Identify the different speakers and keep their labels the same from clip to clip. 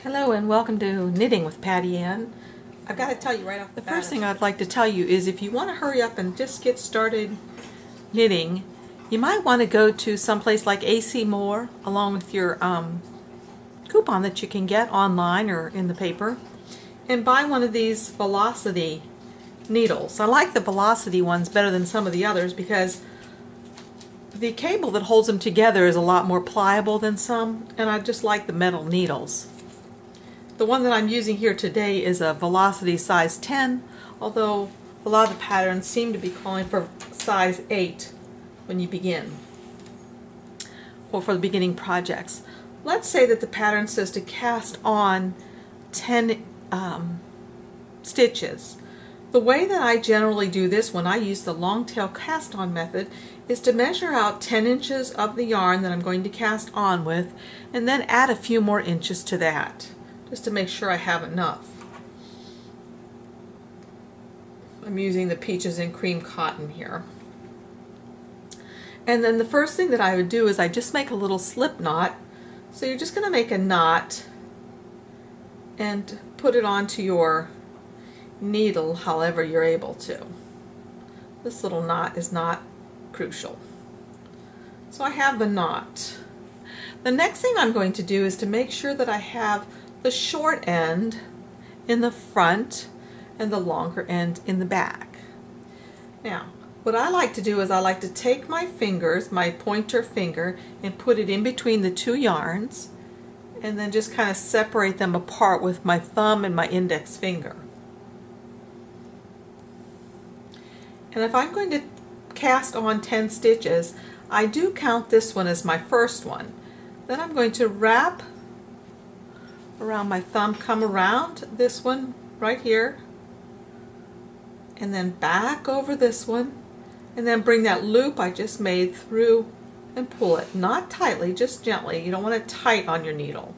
Speaker 1: Hello and welcome to Knitting with PattyAnne.
Speaker 2: I've got to tell you right off
Speaker 1: The
Speaker 2: the bat.
Speaker 1: first thing I'd like to tell you is if you want to hurry up and just get started knitting, you might want to go to someplace like AC Moore along with your coupon that you can get online or in the paper and buy one of these Velocity needles. I like the Velocity ones better than some of the others because the cable that holds them together is a lot more pliable than some, and I just like the metal needles. The one that I'm using here today is a Velocity size 10, although a lot of the patterns seem to be calling for size 8 when you begin, or for the beginning projects. Let's say that the pattern says to cast on 10 stitches. The way that I generally do this when I use the long tail cast on method is to measure out 10 inches of the yarn that I'm going to cast on with and then add a few more inches to that, just to make sure I have enough. I'm using the Peaches and Cream cotton here. And then the first thing that I would do is I just make a little slip knot. So you're just going to make a knot and put it onto your needle however you're able to. This little knot is not crucial. So I have the knot. The next thing I'm going to do is to make sure that I have the short end in the front and the longer end in the back. Now, what I like to do is I like to take my fingers, my pointer finger, and put it in between the two yarns and then just kind of separate them apart with my thumb and my index finger. And if I'm going to cast on 10 stitches, I do count this one as my first one. Then I'm going to wrap around my thumb, come around this one right here, and then back over this one, and then bring that loop I just made through and pull it. Not tightly, just gently. You don't want it tight on your needle.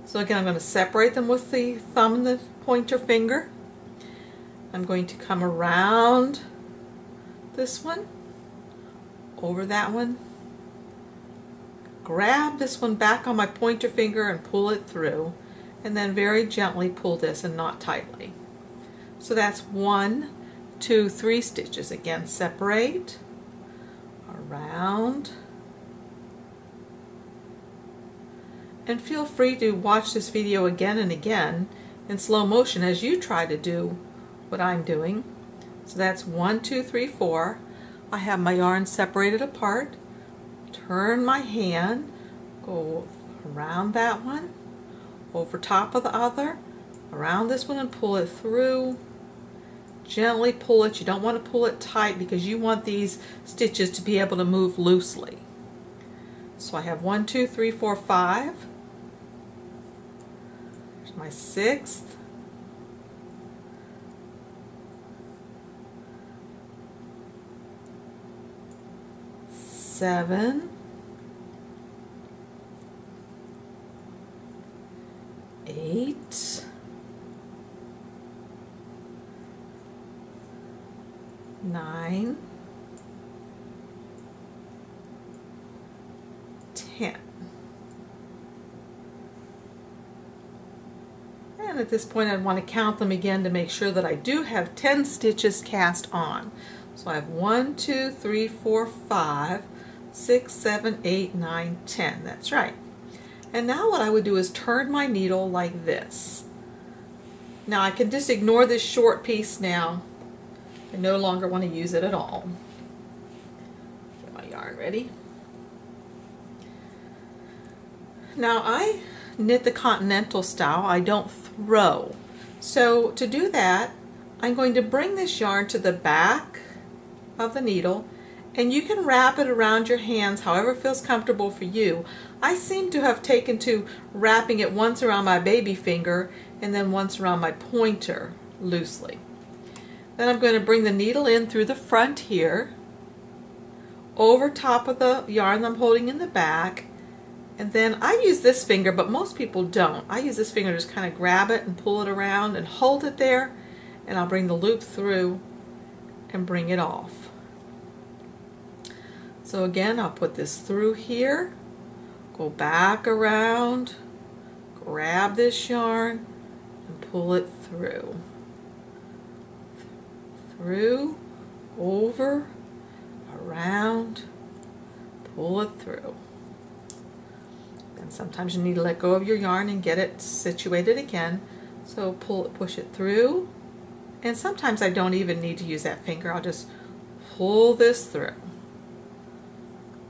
Speaker 1: So again, I'm going to separate them with the thumb and the pointer finger. I'm going to come around this one, over that one, grab this one back on my pointer finger and pull it through, and then very gently pull this and not tightly. So that's 1, 2, 3 stitches. Again, separate, around, and feel free to watch this video again and again in slow motion as you try to do what I'm doing. So that's 1, 2, 3, 4. I have my yarn separated apart. Turn my hand, go around that one, over top of the other, around this one and pull it through. Gently pull it. You don't want to pull it tight because you want these stitches to be able to move loosely. So I have 1, 2, 3, 4, 5. There's my 6th. 7, 8, 9, 10. And at this point I'd want to count them again to make sure that I do have 10 stitches cast on. So I have 1, 2, 3, 4, 5, 6, 7, 8, 9, 10. That's right. And now what I would do is turn my needle like this. Now I can just ignore this short piece now. I no longer want to use it at all. Get my yarn ready. Now I knit the Continental Style. I don't throw. So to do that, I'm going to bring this yarn to the back of the needle, and you can wrap it around your hands however feels comfortable for you. I seem to have taken to wrapping it once around my baby finger and then once around my pointer loosely. Then I'm going to bring the needle in through the front here, over top of the yarn I'm holding in the back, and then I use this finger, but most people don't. I use this finger to just kind of grab it and pull it around and hold it there, and I'll bring the loop through and bring it off. So again, I'll put this through here, go back around, grab this yarn and pull it through. Through, over, around, pull it through. And sometimes you need to let go of your yarn and get it situated again. So push it through. And sometimes I don't even need to use that finger. I'll just pull this through.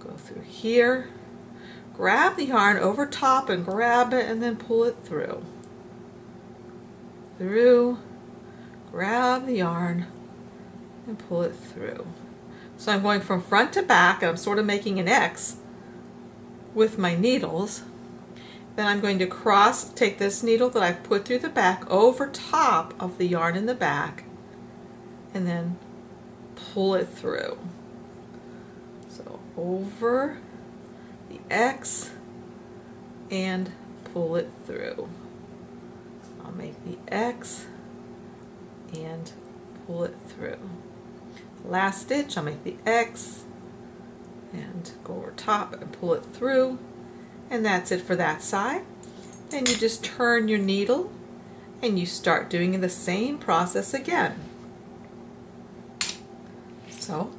Speaker 1: Go through here. Grab the yarn over top and grab it and then pull it through. Through. Grab the yarn and pull it through. So I'm going from front to back and I'm sort of making an X with my needles. Then I'm going to take this needle that I've put through the back over top of the yarn in the back and then pull it through. So over the X and pull it through. I'll make the X and pull it through. Last stitch, I'll make the X and go over top and pull it through, and that's it for that side. Then you just turn your needle and you start doing the same process again. So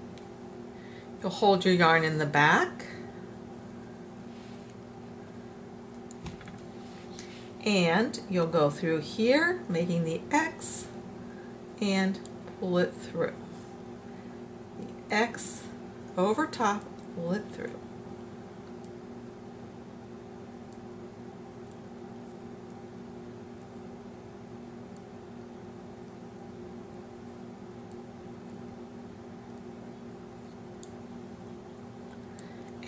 Speaker 1: you'll hold your yarn in the back and you'll go through here making the X and pull it through. The X over top, pull it through.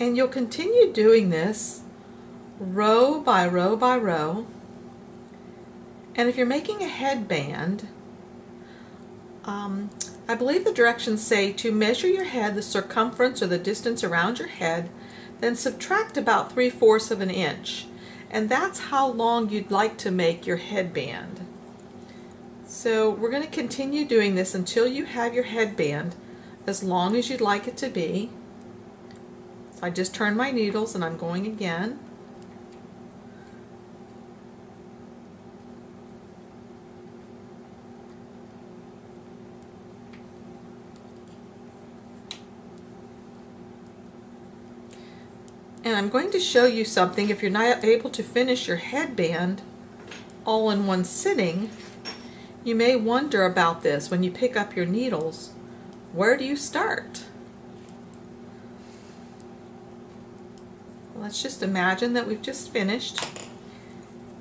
Speaker 1: And you'll continue doing this row by row by row. And if you're making a headband, I believe the directions say to measure your head, the circumference or the distance around your head, then subtract about 3/4 of an inch. And that's how long you'd like to make your headband. So we're going to continue doing this until you have your headband as long as you'd like it to be. So I just turned my needles and I'm going again. And I'm going to show you something. If you're not able to finish your headband all in one sitting, you may wonder about this when you pick up your needles. Where do you start? Let's just imagine that we've just finished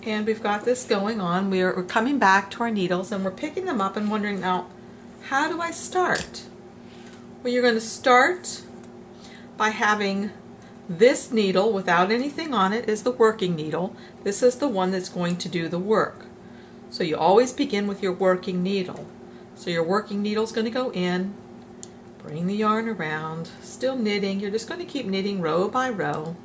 Speaker 1: and we've got this going on. We're coming back to our needles and we're picking them up and wondering, now, how do I start? Well, you're going to start by having this needle without anything on it is the working needle. This is the one that's going to do the work. So you always begin with your working needle. So your working needle is going to go in, bring the yarn around, still knitting. You're just going to keep knitting row by row.